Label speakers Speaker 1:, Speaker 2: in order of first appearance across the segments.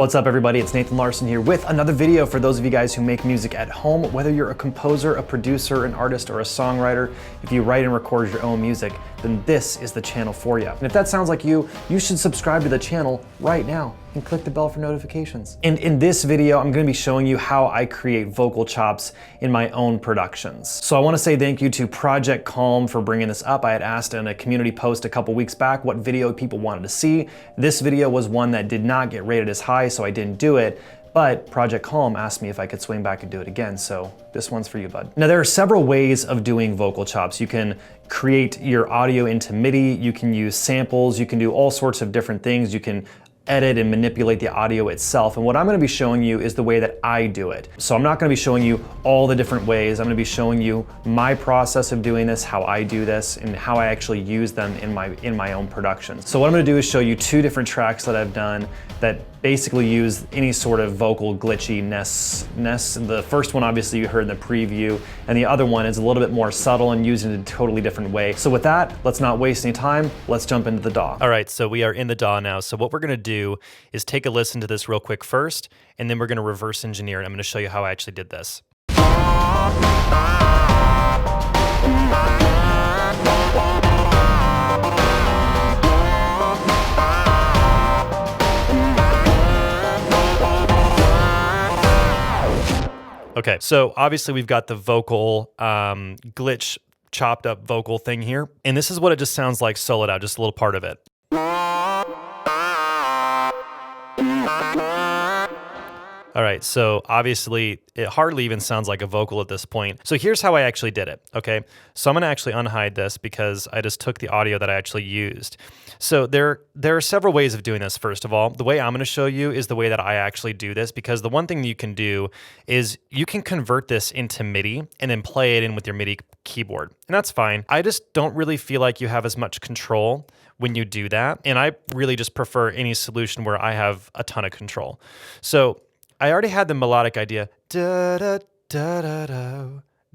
Speaker 1: What's up everybody, it's Nathan Larsen here with another video for those of you guys who make music at home. Whether you're a composer, a producer, an artist, or a songwriter, if you write and record your own music, then this is the channel for you. And if that sounds like you should subscribe to the channel right now and click the bell for notifications. And in this video, I'm gonna be showing you how I create vocal chops in my own productions. So I wanna say thank you to Project Calm for bringing this up. I had asked in a community post a couple weeks back what video people wanted to see. This video was one that did not get rated as high, so I didn't do it. But Project Calm asked me if I could swing back and do it again, so this one's for you, bud. Now there are several ways of doing vocal chops. You can create your audio into MIDI, you can use samples, you can do all sorts of different things. You can edit and manipulate the audio itself. And what I'm gonna be showing you is the way that I do it. So I'm not gonna be showing you all the different ways. I'm gonna be showing you my process of doing this, how I do this, and how I actually use them in my own productions. So what I'm gonna do is show you two different tracks that I've done that basically use any sort of vocal glitchiness. The first one obviously you heard in the preview, and the other one is a little bit more subtle and used in a totally different way. So with that, let's not waste any time. Let's jump into the DAW.
Speaker 2: All right, so we are in the DAW now. So what we're gonna do is take a listen to this real quick first, and then we're gonna reverse engineer, and I'm gonna show you how I actually did this. Okay, so obviously we've got the vocal glitch, chopped up vocal thing here. And this is what it just sounds like soloed out, just a little part of it. All right, so obviously it hardly even sounds like a vocal at this point. So here's how I actually did it, okay? So I'm gonna actually unhide this because I just took the audio that I actually used. So there are several ways of doing this, first of all. The way I'm gonna show you is the way that I actually do this, because the one thing that you can do is you can convert this into MIDI and then play it in with your MIDI keyboard, and that's fine. I just don't really feel like you have as much control when you do that, and I really just prefer any solution where I have a ton of control. So I already had the melodic idea. Da da da da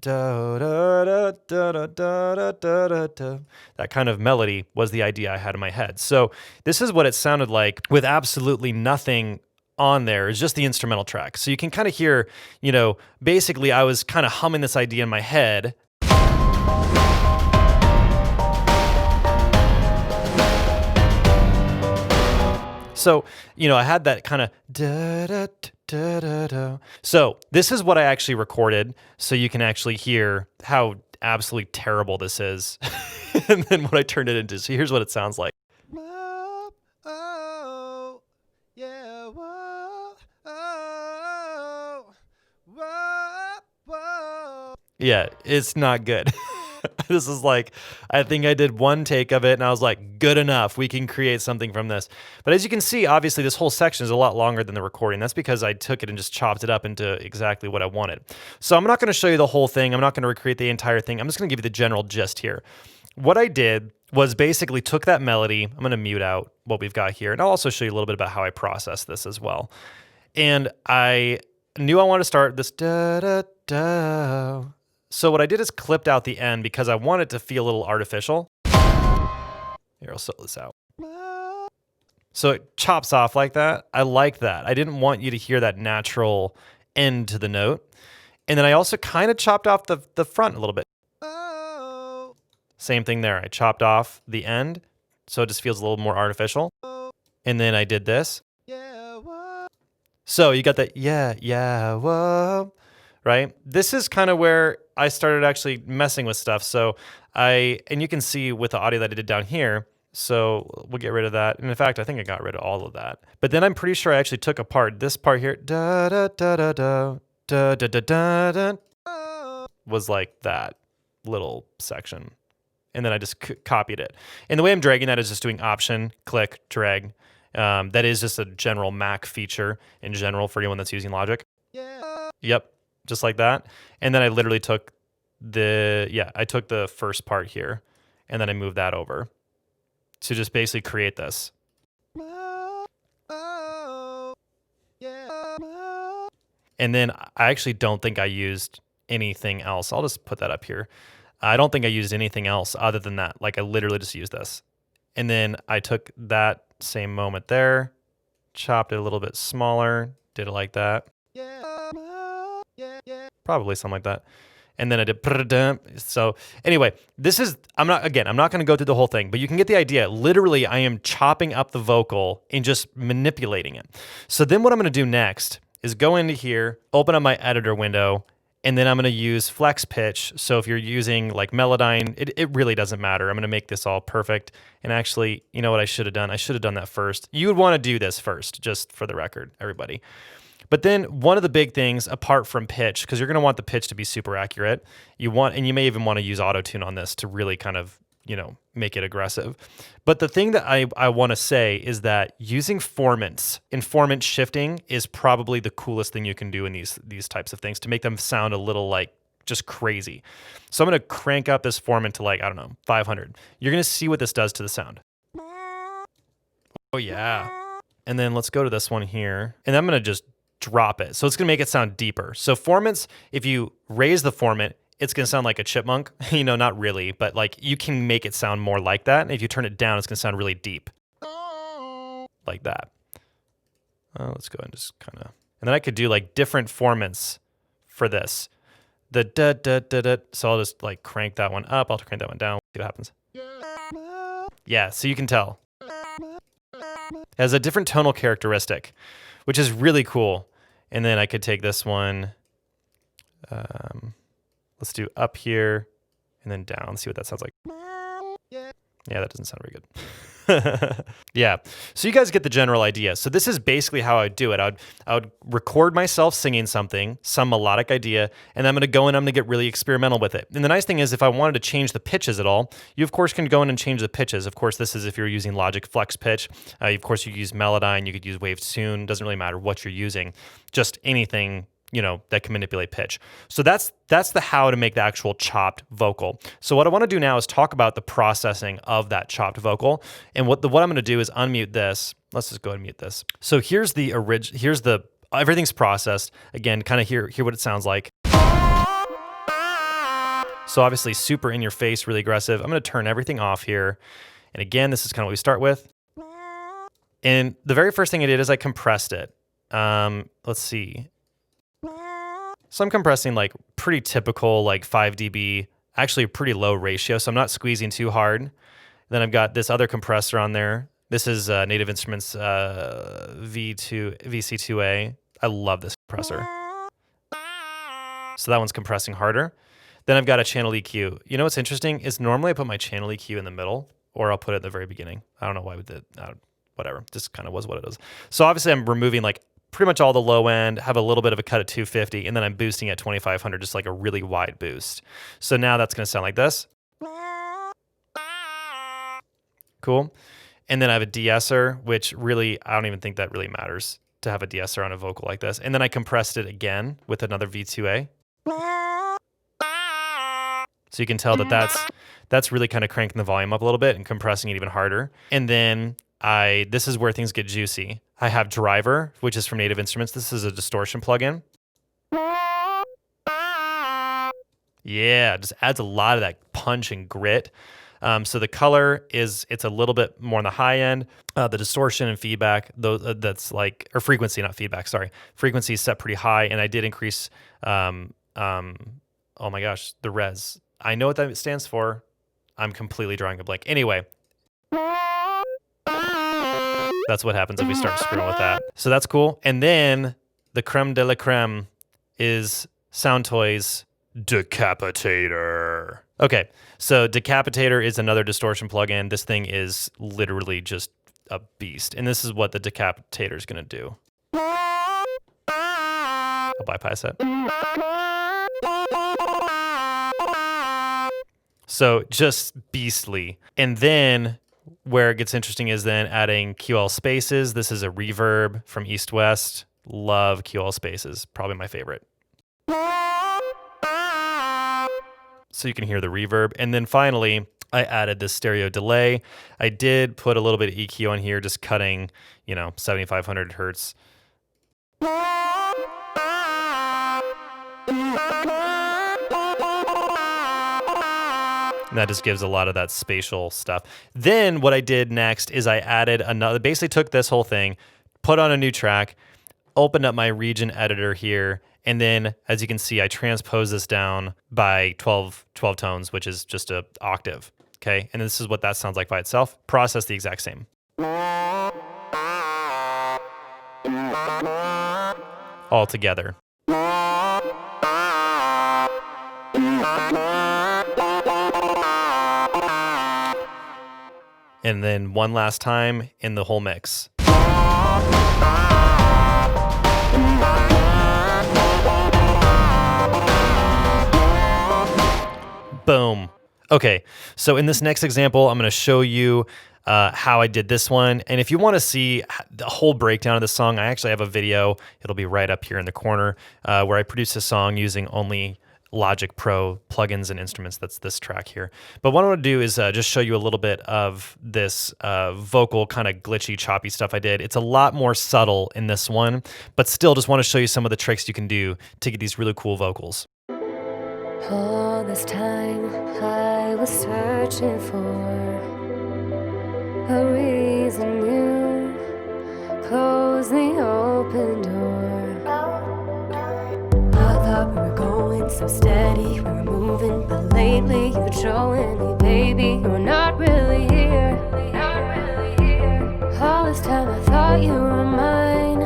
Speaker 2: da da da da da da da da. That kind of melody was the idea I had in my head. So this is what it sounded like with absolutely nothing on there. It's just the instrumental track. So you can kind of hear, you know, basically I was kind of humming this idea in my head. So, you know, I had that kind of da da da da da. So this is what I actually recorded, so you can actually hear how absolutely terrible this is, and then what I turned it into. So here's what it sounds like. Oh, yeah, whoa, oh, whoa, whoa. Yeah, it's not good. This is like, I think I did one take of it and I was like, good enough, we can create something from this. But as you can see, obviously this whole section is a lot longer than the recording. That's because I took it and just chopped it up into exactly what I wanted. So I'm not gonna show you the whole thing. I'm not gonna recreate the entire thing. I'm just gonna give you the general gist here. What I did was basically took that melody. I'm gonna mute out what we've got here. And I'll also show you a little bit about how I process this as well. And I knew I wanted to start this da da da. So what I did is clipped out the end because I want it to feel a little artificial. Here, I'll sort this out. So it chops off like that. I like that. I didn't want you to hear that natural end to the note. And then I also kind of chopped off the front a little bit. Same thing there. I chopped off the end, so it just feels a little more artificial. And then I did this. So you got that, yeah, whoa. Right? This is kind of where I started actually messing with stuff. So and you can see with the audio that I did down here, so we'll get rid of that. And in fact, I think I got rid of all of that. But then I'm pretty sure I actually took apart this part here, da da da da da da da da da da, was like that little section. And then I just copied it. And the way I'm dragging that is just doing Option, click, drag. That is just a general Mac feature in general for anyone that's using Logic. Yep. Just like that. And then I literally took I took the first part here and then I moved that over to just basically create this. And then I actually don't think I used anything else. I'll just put that up here. I don't think I used anything else other than that. Like I literally just used this. And then I took that same moment there, chopped it a little bit smaller, did it like that. Probably something like that. And then I did. So anyway, this is, I'm not going to go through the whole thing, but you can get the idea. Literally, I am chopping up the vocal and just manipulating it. So then what I'm going to do next is go into here, open up my editor window, and then I'm going to use flex pitch. So if you're using like Melodyne, it really doesn't matter. I'm going to make this all perfect. And actually, you know what I should have done? I should have done that first. You would want to do this first, just for the record, everybody. But then one of the big things, apart from pitch, because you're going to want the pitch to be super accurate, you may even want to use auto-tune on this to really kind of, make it aggressive. But the thing that I want to say is that using formants and formant shifting is probably the coolest thing you can do in these types of things to make them sound a little like just crazy. So I'm going to crank up this formant to like, I don't know, 500. You're going to see what this does to the sound. Oh yeah. And then let's go to this one here. And I'm going to just drop it. So it's going to make it sound deeper. So formants, if you raise the formant, it's going to sound like a chipmunk. Not really, but like you can make it sound more like that. And if you turn it down, it's going to sound really deep. Like that. Let's go and just kind of... And then I could do like different formants for this. The da da da da. So I'll just like crank that one up. I'll crank that one down. See what happens. Yeah, so you can tell. It has a different tonal characteristic, which is really cool. And then I could take this one, let's do up here and then down, see what that sounds like. Yeah, that doesn't sound very good. Yeah, so you guys get the general idea. So this is basically how I would do it. I would record myself singing something, some melodic idea, and I'm going to go in, I'm going to get really experimental with it. And the nice thing is if I wanted to change the pitches at all, you of course can go in and change the pitches. Of course, this is if you're using Logic Flex Pitch. Of course, you could use Melodyne, you could use Wave Tune, doesn't really matter what you're using, just anything that can manipulate pitch. So that's the how to make the actual chopped vocal. So what I want to do now is talk about the processing of that chopped vocal. And what I'm going to do is unmute this. Let's just go ahead and mute this. So here's the everything's processed. Again, kind of hear what it sounds like. So obviously super in your face, really aggressive. I'm going to turn everything off here. And again, this is kind of what we start with. And the very first thing I did is I compressed it. Let's see. So I'm compressing like pretty typical, like 5 dB, actually a pretty low ratio. So I'm not squeezing too hard. Then I've got this other compressor on there. This is Native Instruments VC2A. I love this compressor. So that one's compressing harder. Then I've got a channel EQ. You know what's interesting is normally I put my channel EQ in the middle, or I'll put it at the very beginning. I don't know why we did whatever. Just kind of was what it is. So obviously I'm removing like pretty much all the low end, have a little bit of a cut at 250, and then I'm boosting at 2500, just like a really wide boost. So now that's going to sound like this. Cool. And then I have a de-esser, which really, I don't even think that really matters to have a de-esser on a vocal like this. And then I compressed it again with another V2A. So you can tell that that's really kind of cranking the volume up a little bit and compressing it even harder. And then this is where things get juicy. I have Driver, which is from Native Instruments. This is a distortion plugin. Yeah, it just adds a lot of that punch and grit. So the color it's a little bit more on the high end. The distortion and feedback, that's like, or frequency, not feedback, sorry. Frequency is set pretty high, and I did increase, oh my gosh, the res. I know what that stands for. I'm completely drawing a blank. Anyway. That's what happens if we start screwing with that. So that's cool. And then the creme de la creme is Soundtoys Decapitator. Okay, so Decapitator is another distortion plugin. This thing is literally just a beast. And this is what the Decapitator is going to do. I'll bypass it. So just beastly. And then where it gets interesting is then adding QL spaces. This is a reverb from East West. Love QL spaces, probably my favorite. So you can hear the reverb. And then finally, I added this stereo delay. I did put a little bit of EQ on here, just cutting, 7,500 hertz. And that just gives a lot of that spatial stuff. Then what I did next is I added basically took this whole thing, put on a new track, opened up my region editor here, and then as you can see, I transpose this down by 12 tones, which is just an octave. Okay, and this is what that sounds like by itself. Process the exact same. All together. And then one last time in the whole mix. Boom. Okay, so in this next example, I'm going to show you how I did this one. And if you want to see the whole breakdown of the song, I actually have a video. It'll be right up here in the corner where I produced a song using only Logic Pro plugins and instruments. That's this track here. But what I want to do is just show you a little bit of this vocal kind of glitchy, choppy stuff I did. It's a lot more subtle in this one, but still just want to show you some of the tricks you can do to get these really cool vocals.
Speaker 3: All this time I was searching for a reason you closed the open door. I thought we were going so steady, we were moving, but lately you're showing me, baby, you're not really here. All this time I thought you were mine.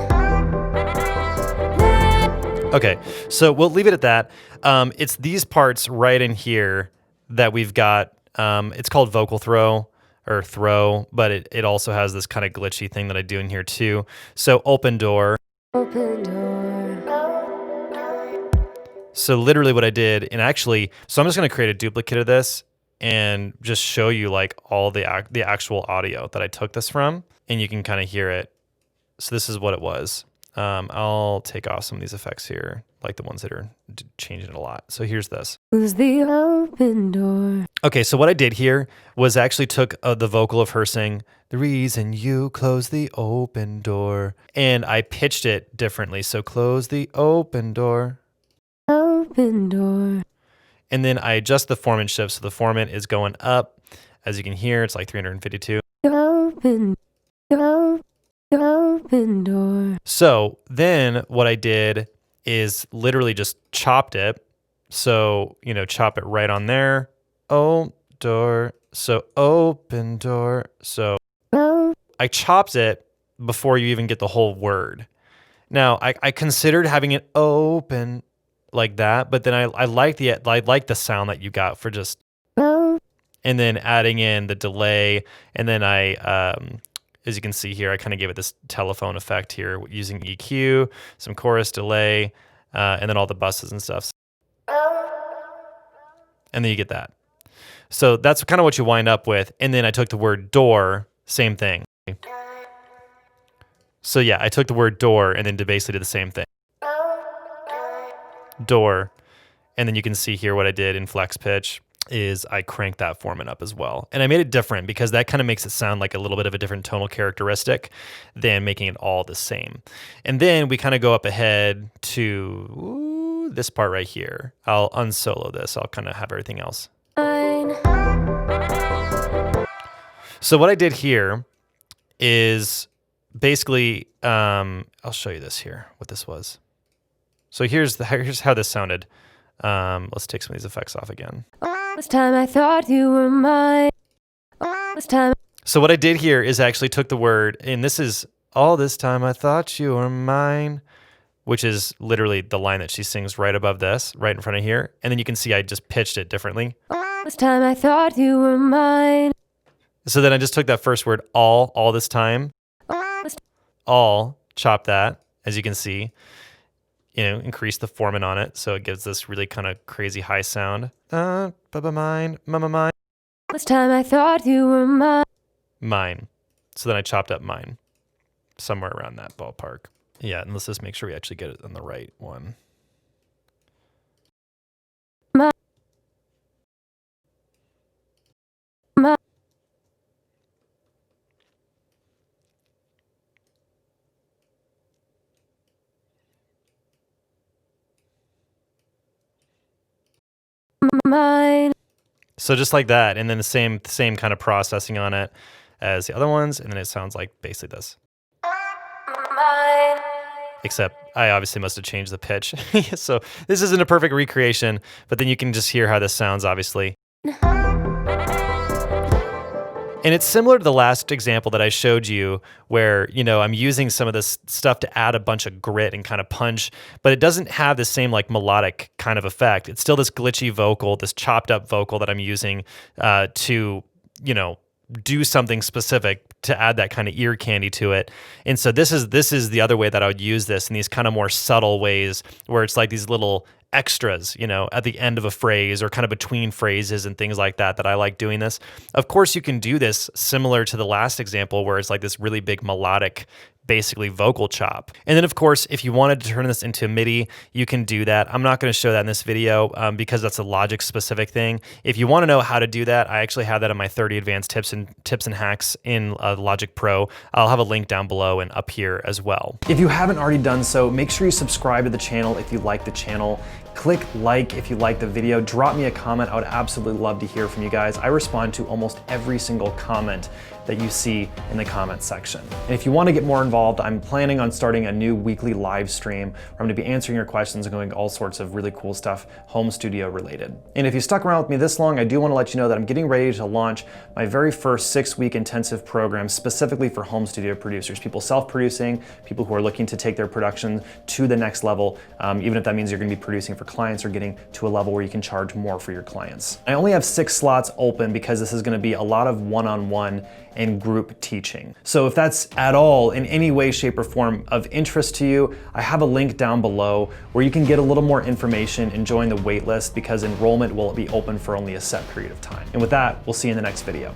Speaker 2: Okay, so we'll leave it at that. It's these parts right in here that we've got. It's called vocal throw or throw, but it also has this kind of glitchy thing that I do in here too. So open door.
Speaker 3: Open door.
Speaker 2: So literally what I did, and actually, so I'm just going to create a duplicate of this and just show you like all the actual audio that I took this from, and you can kind of hear it. So this is what it was. I'll take off some of these effects here, like the ones that are changing a lot. So here's this.
Speaker 3: Who's the open door?
Speaker 2: Okay, so what I did here was actually took the vocal of her saying, "The reason you close the open door," and I pitched it differently. So close the open door.
Speaker 3: Open door.
Speaker 2: And then I adjust the formant shift. So the formant is going up. As you can hear, it's like 352.
Speaker 3: Open door.
Speaker 2: So then what I did is literally just chopped it. So, chop it right on there. Oh, door. So open door. So I chopped it before you even get the whole word. Now, I considered having it open like that, but then I like the sound that you got for just, and then adding in the delay, and then as you can see here, I kind of gave it this telephone effect here using EQ, some chorus delay, and then all the buses and stuff. And then you get that. So that's kind of what you wind up with. And then I took the word door, same thing. So yeah, I took the word door and then basically did the same thing. Door. And then you can see here what I did in flex pitch is I cranked that formant up as well. And I made it different because that kind of makes it sound like a little bit of a different tonal characteristic than making it all the same. And then we kind of go up ahead to this part right here. I'll unsolo this. I'll kind of have everything else. So what I did here is basically, I'll show you this here, what this was. So here's how this sounded. Let's take some of these effects off again.
Speaker 3: This time I thought you were mine. This time.
Speaker 2: So what I did here is actually took the word, and this is all this time I thought you were mine, which is literally the line that she sings right above this, right in front of here. And then you can see I just pitched it differently.
Speaker 3: This time I thought you were mine.
Speaker 2: So then I just took that first word, all this time. All, chop that, as you can see. Increase the formant on it, so it gives this really kind of crazy high sound. Mine.
Speaker 3: This time I thought you were mine.
Speaker 2: Mine. So then I chopped up mine. Somewhere around that ballpark. Yeah, and let's just make sure we actually get it on the right one.
Speaker 3: Mine.
Speaker 2: So just like that, and then the same kind of processing on it as the other ones, and then it sounds like basically this. except I obviously must have changed the pitch. So this isn't a perfect recreation, but then you can just hear how this sounds, obviously. And it's similar to the last example that I showed you where, I'm using some of this stuff to add a bunch of grit and kind of punch, but it doesn't have the same like melodic kind of effect. It's still this glitchy vocal, this chopped up vocal that I'm using to, do something specific to add that kind of ear candy to it. And so this is the other way that I would use this, in these kind of more subtle ways where it's like these little extras, at the end of a phrase or kind of between phrases and things like that I like doing this. Of course, you can do this similar to the last example where it's like this really big melodic, basically vocal chop. And then of course, if you wanted to turn this into MIDI, you can do that. I'm not going to show that in this video because that's a Logic specific thing. If you want to know how to do that, I actually have that in my 30 advanced tips and hacks in Logic Pro. I'll have a link down below and up here as well.
Speaker 1: If you haven't already done so, make sure you subscribe to the channel if you like the channel. Click like if you like the video. Drop me a comment. I would absolutely love to hear from you guys. I respond to almost every single comment that you see in the comment section. And if you want to get more involved, I'm planning on starting a new weekly live stream where I'm going to be answering your questions and going all sorts of really cool stuff home studio related. And if you stuck around with me this long, I do want to let you know that I'm getting ready to launch my very first 6-week intensive program specifically for home studio producers, people self-producing, people who are looking to take their production to the next level, even if that means you're going to be producing for clients or getting to a level where you can charge more for your clients. I only have 6 slots open because this is going to be a lot of one-on-one and group teaching. So if that's at all in any way, shape, or form of interest to you, I have a link down below where you can get a little more information and join the wait list, because enrollment will be open for only a set period of time. And with that, we'll see you in the next video.